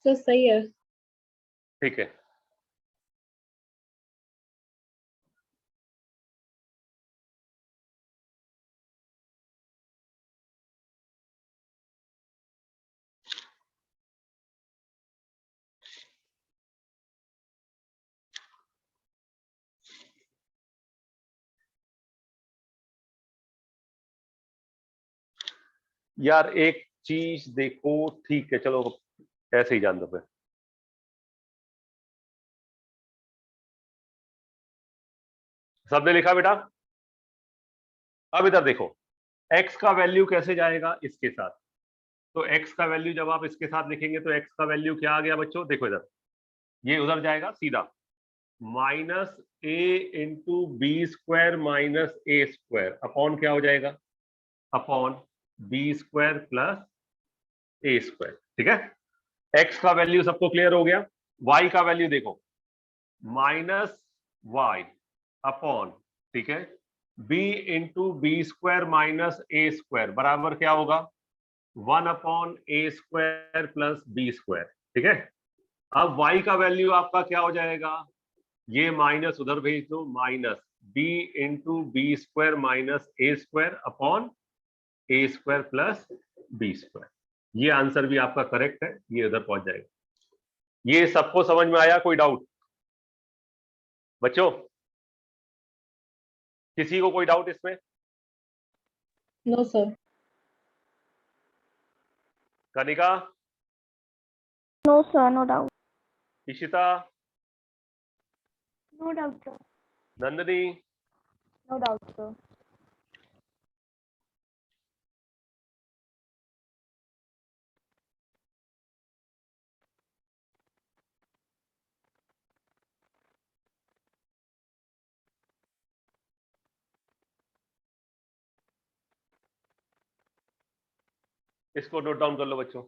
सर सही है। ठीक है, यार एक चीज देखो, ठीक है चलो ऐसे ही जान दो फिर। सबने लिखा बेटा? अब इधर देखो, x का वैल्यू कैसे जाएगा इसके साथ? तो x का वैल्यू जब आप इसके साथ लिखेंगे तो x का वैल्यू क्या आ गया बच्चों? देखो इधर, ये उधर जाएगा सीधा, माइनस ए इंटू बी स्क्वायर माइनस ए स्क्वायर अपॉन क्या हो जाएगा? अपॉन बी स्क्वायर प्लस ए स्क्वायर। ठीक है, x का वैल्यू सबको क्लियर हो गया। y का वैल्यू देखो, माइनस वाई अपॉन, ठीक है, b into B square minus ए स्क्वायर बराबर क्या होगा? 1 upon A square plus B square. ठीक है, अब y का वैल्यू आपका क्या हो जाएगा? ये माइनस उधर भेज दो, minus b into B square minus A square upon A square plus B square. ये आंसर भी आपका करेक्ट है, ये उधर पहुंच जाएगा। ये सबको समझ में आया? कोई डाउट बच्चों? किसी को कोई डाउट इसमें? No, sir. Kanika, no sir, no doubt. Ishita, No doubt, sir. Nandini, No doubt, sir. इसको नोट डाउन कर लो बच्चों।